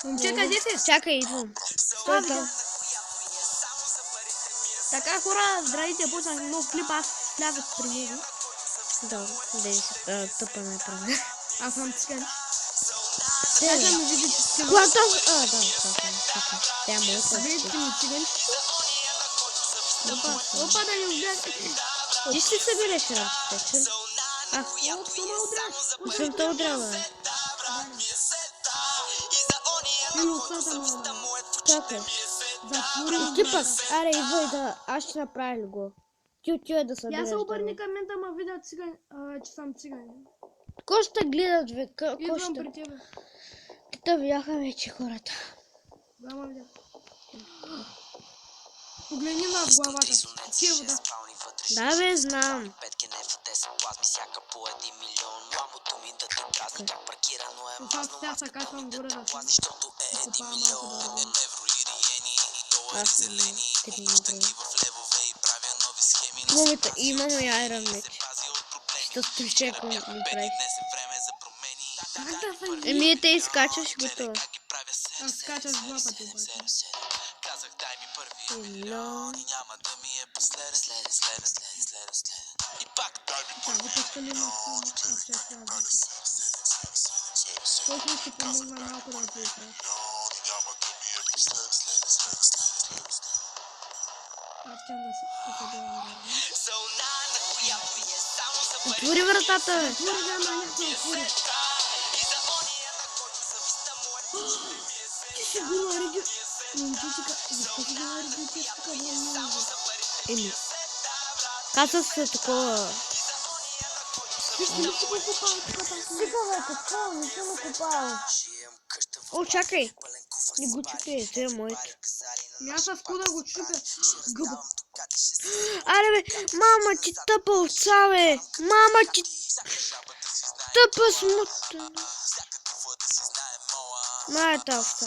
Момче, къде си? Чакай, идвам. Стой там. Така, хора, здравейте, почнах нов клип, аз слязах при него. Да, се тъпа направя. Аз съм циган. Те, Как да ми видите циган? когато... Да, чакай. Тя е моята. Видите ми циган? Опа, да ни убях. Ти ще се събираш работата, чур? Оп, това удрях. Не съм те удряла. Или отсата ме удря. Чакай. Затвори И ти пък, аре, идвай да... Аз ще направя ли го? Ти отивай да събираш. Я се обърни дърво. към мен да ме видят циган, че съм циган. Ко ще гледат, бе? Ко Идвам ще... при тебе. Те видяха вече хората. Да, ме видят. Погледни над главата. Ти е вода. Да, бе, знам. Това сега се качвам горе да си. Купава малко да Аз не тренирам. Момента, имам и Iron Match. Що стриче, ако ми правиш. Как да съм Еми, те изкачаш готово. Аз скачаш два пъти обаче. Едно. Тази пъстали ме точно ще помогна малко да ти изправиш. Аз тя да се събирам да. Отвори вратата, бе. Отвори, да, маняк ме отвори. Ти си говори, момчичка, защо си говори, ти си тук вълнува? Еми. Каза се такова. Ти ще ли си го купал тук там? Сега, бе, какво? Не съм го купал. О, чакай. Не го чупи, това е моето. Аз с куда го чупя. Гъба. Аре, бе, мама ти тъпа овца, бе. Мама ти тъпа смутна. Моята овца.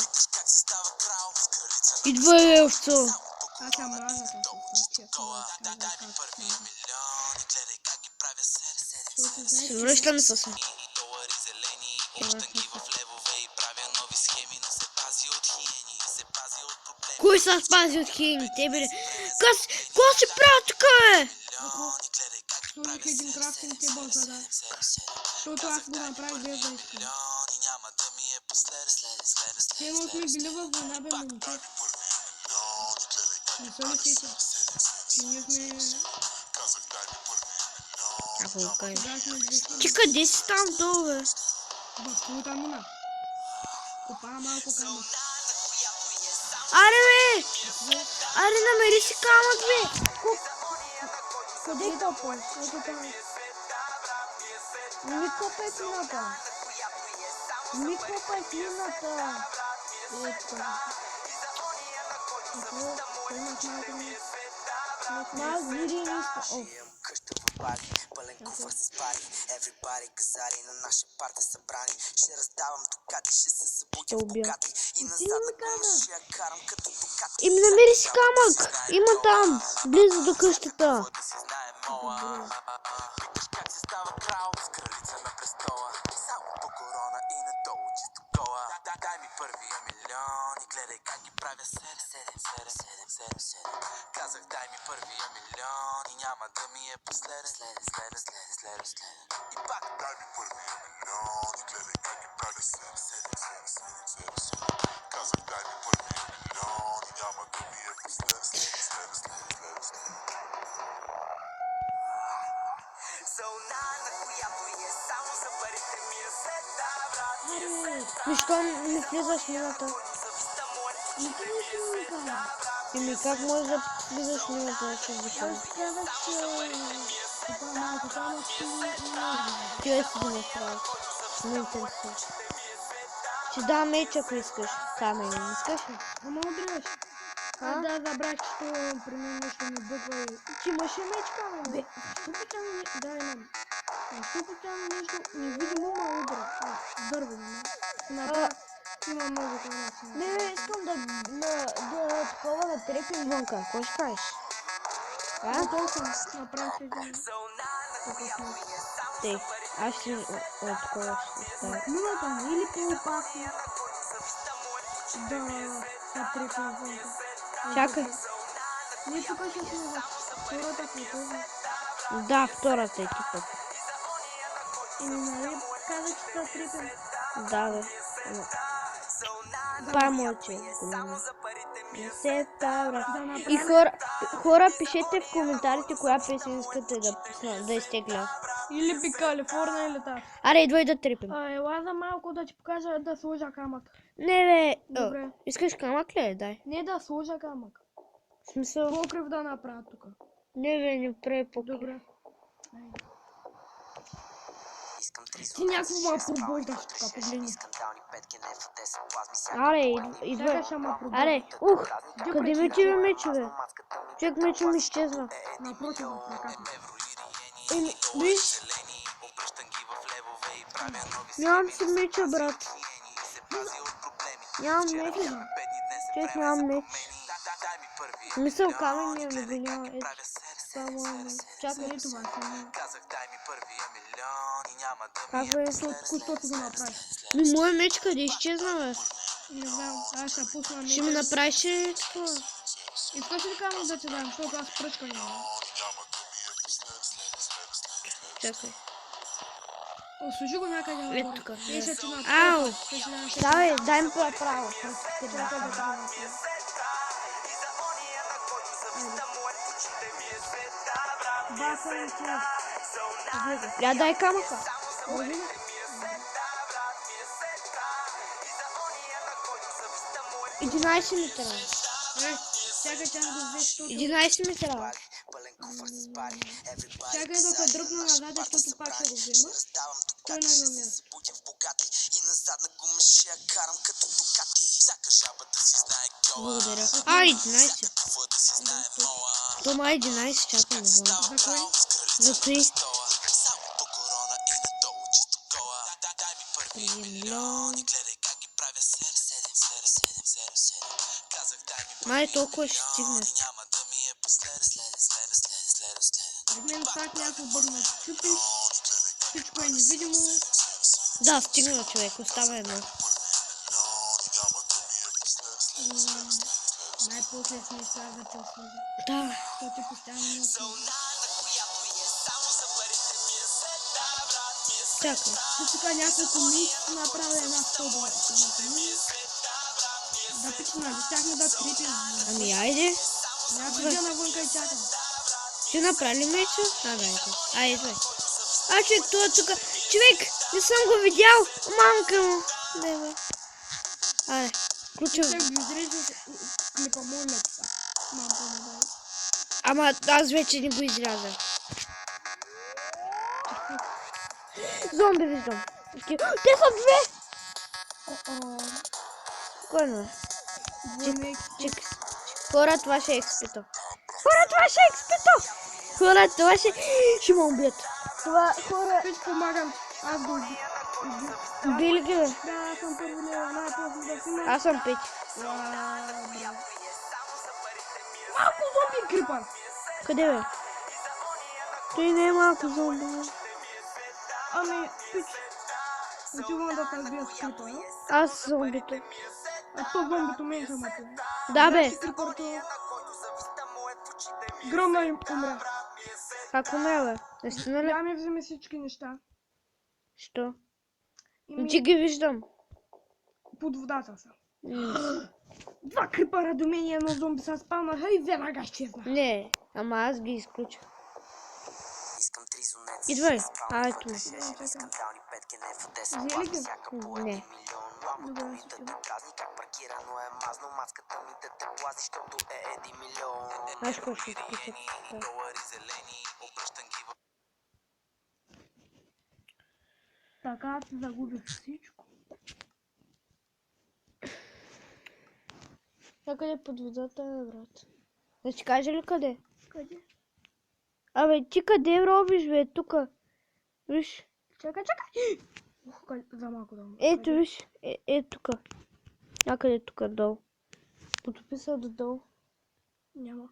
Идвай, бе, овцо. Аз съм мразната с Връщаме се се. Кой се спази от хиените, бе? Ко си прави тук, бе? Сложих един крафтинг тейбъл, за да. Защото аз го направих без да искам. Те едно сме били във война, бе, момче. Не се ли сетя? Че ние сме... Ако го кажа. Сега сме 200. Ти къде си там долу, бе? В колата мина. Копава малко камък. Аре, бе! Аре, намери си камък, бе! Къде копаш? Ето там. Не копай мината. Не копай мината. Ето там. Ето, имах малко ми. Малко види нищо. Къща в Бали, пълен куфър с пари. Everybody газари на наша парта събрани. Ще раздавам дукати, ще се събудя в богати. И назад на гума ще я карам като дукати. И ми намери си камък. Има там, близо до къщата. Питаш как се става крал с кралица на престола. Само по корона и надолу чисто кола. Дай ми първия милион и гледай как ги правя 7. Казах дай ми първия милион и няма да ми е последен. И пак дай ми първия милион и гледай как ги правя 7. Казах дай ми първия милион и няма да ми е последен. Защо не влизаш в мината? Еми как може да влизаш в мината? Ще ви кажа. Копава малко камък и... Ти е си да направиш. Не интересува. Ще дам меч, ако искаш. Камен, не искаш ли? Ама удреш. Да, забрах, че при мен нещо ми бъгва и... Ти имаш ли меч, камен? Бе, супичам ми... Да, имам. Супичам нещо невидимо ма удра. Дърво ми. Направо. Има много камъци. Не, искам да такова да трепим вънка. Кой ще кажеш? Толкова направих един... Тей, аз ще такова ще ставя. Мината или по опасно. Да, са трипим вънка. Чакай. Ние тук ще сме в втората платформа. Да, втората екипа. Нали каза, че са трипим? Да, бе. Ама, това е мълче. Не се тавра. Да И направим. хора, пишете в коментарите коя песен искате да пусна, да изтегля. Или би Калифорния, или тази. Аре, идвай да трипим. Ела за малко да ти покажа да сложа камък. Не, бе. Добре. Искаш камък ли? Дай. Не да сложа камък. В смисъл. Покрив да направя тук. Не, бе, не прави покрив. Добре. Искам три Ти някакво ма пробуждаш тук, погледни. скандални петки, не в 10 плазми, Аре, идвай. Чакай, ще ма пробужда. Аре, къде ме тива мечове? Човек мечо ми изчезва. Напротив, в ръката. Еми, виж. Нямам си меча, брат. Нямам меч. Човек нямам меч. Мисъл камен ми е, но го няма. Ето. Само, чакай, Не това само. как бе? Току-що си го направиш. Ми, моя меч къде изчезна, бе? Не знам, аз ще пусна Ще ми меча. направиш това. Искаш ли камък да ти дам, защото аз пръчкам няма. Чакай. Служи го някъде на Ето тук. И ще ти направя. Ау! Давай, дай ми право. Чакай да те направя. Баса и тя. Я дай камъка. Може ли? 11 ми трябва. Чакай, че аз го взе, защото... 11 ми трябва. Чакай да се дръпна назад, защото пак ще го взема. Той не е на място. Благодаря. 11. Тома 11, чакай, не знам. За кой? За кои? 3 милиона. Май толкова ще стигне. От мен пак някакво бъдна чупиш. Всичко е невидимо. Да, стигна човек, остава едно. Най-после си изслага да те услужа. Да. То ти постоянно не услужа. Чакай. Тук няколко месеца направя една стълба. Да пична, ли щяхме да трипим. Ами айде. Някой да навънка и чакам. Ще направи меча? А, да, ето. Айде. А, човек, това е тук. Човек, не съм го видял. Мамка му. Не, бе. Айде, включвам. Чак го изрежда клипа, моля това. Мамка му дай. Ама аз вече не го изрязах. Зомби виждам. Те са две! Спокойно е. Чек. Хора, това ще е експито. Хора, това ще е експито! Хора, това ще ме убият. Това, хора... Пич, помагам. Аз го Били ги, бе. Да, аз съм първо лева, най-после да си ме. Аз съм пич. Малко зомби крипа. Къде, бе? Той не е малко зомби, бе. Ами, пич. Отивам да те сбия с крипа, а? Аз зомбито. А то зомбито мен съм ато. Да, бе. Крипърто... Гръмна им умря. Как умря, бе? Наистина ли? Я ми вземе всички неща. Що? И Ти ги виждам. под водата са. М, Два крипъра до мен и едно зомби са спалнаха и веднага изчезна. Не, ама аз ги изключа. Искам три зонеца. Идвай. А, ето ме. Скандални петки, не в 10 Взели плазми, ги? всяка по Не. 1 милион. Ламото ми да те дразни, как паркирано е мазно. Маската ми да те плази, защото е 1 милион. Знаеш какво ще изключа? Да. Така ти загубих всичко. Някъде под водата е, брат. Да ти кажа ли къде? Къде? Абе, ти къде робиш, бе? Тука. Виж. Чакай, чакай! За малко да му. Ето, виж. Тука. Някъде тука долу. Потопи се додолу. Няма.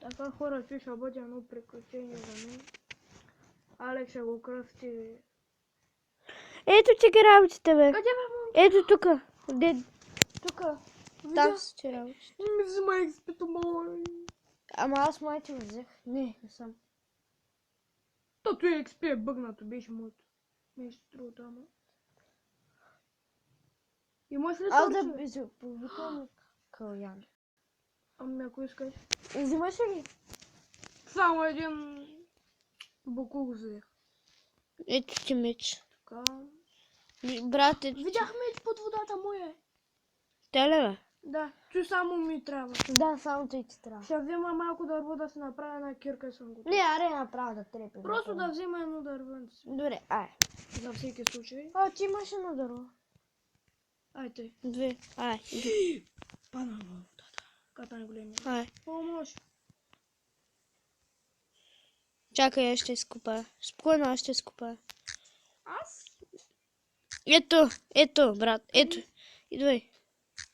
Така хора, че ще бъде едно приключение за мен. Алекс ще го кръсти. Ето ти ги работите, бе. Къде бе, момче? Ето тука. Тука. Видя? Там са ти работи. Ми взима експито мой. Ама аз май ти го взех. Не съм. Тото и експи е бъгнато, беше моето. Нещо друго там. Имаш ли Аз торче? да повикам Калян. Ами ако искаш. Взимаш ли? Само един буклук взех. Ето ти меч. Така. Брат, ето ти. Видях меч под водата моя. Теле, бе? Да, че само ми трябва. Да, само той ти трябва. Ще взема малко дърво да си направя една кирка и съм готов. Не, аре направо да трепи. Просто да взема едно дървенце. Добре, ай. За всеки случай. А, ти имаш едно дърво. Ай те. Две. Ай. Пана в водата. Ката не големи. Ай. Помощ. Чакай, аз ще изкупая. Спокойно, аз ще изкупая. Аз? Ето, брат, ето. Идвай.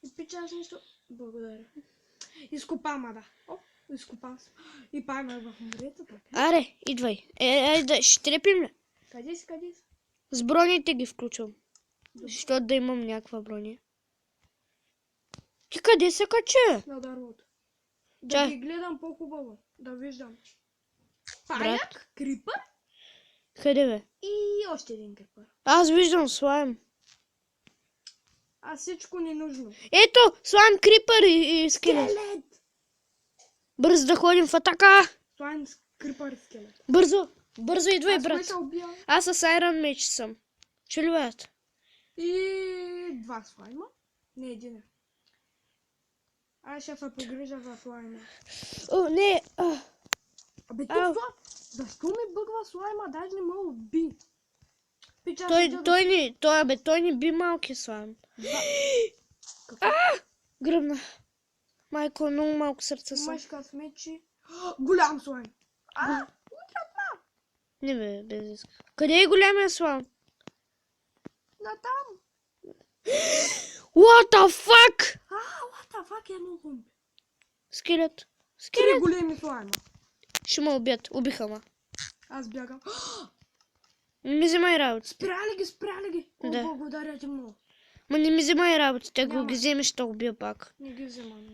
Изпичаш нещо? Благодаря. Изкопам, да. О, изкопам се. И паднах в морето, така. Аре, идвай. Да, ще трепим ли? Къде си, къде си? С броните ги включвам. Защото да имам някаква броня. Ти къде се кача? На дървото. Да Чай. ги гледам по-хубаво. Да виждам. Брат. Паяк, крипър Къде бе? и още един крипър. Аз виждам слайм. А всичко ненужно. Ето, слайм, крипър и скелет. Скелет! Бързо да ходим в атака. Слайм, крипър, скелет. Бързо идвай, Аз кой брат. се убия? Аз с Iron Mage съм. Чули, брат? И два слайма. Не, един е. Аз ще се погрижа за слайма. О, не. Абе, Ау. тук защо ми бъгва слайма? Даже не ме уби. Пича, Той не би малки слайм. Какво? Гръбна. Майко, много малко сърце съм. Имаш късмечи. Голям слайм. Не бе, без иска. Къде е големия слайм? Натам. What the fuck? What the fuck е много хумби. Скелет. Три Скелет. големи слайма. Ще ме убият. Убиха ме. Аз бягам. Не ми взимай работа. Спряли ги. О, Да. благодаря ти много. Ма не ми взимай работа. Ако Няма. ги вземеш, ще убия пак. Не ги вземам.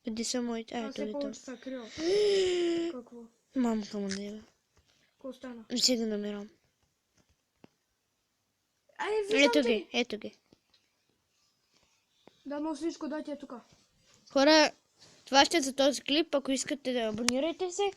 Къде са моите? Аз Ето все ги там. повече са крил. Какво? Мамка му не бе. Какво стана? Не си да намирам. Ай, виждам те. Ето ги. Да, но всичко да ти е тук. Хора, това ще е за този клип. Ако искате да абонирайте се.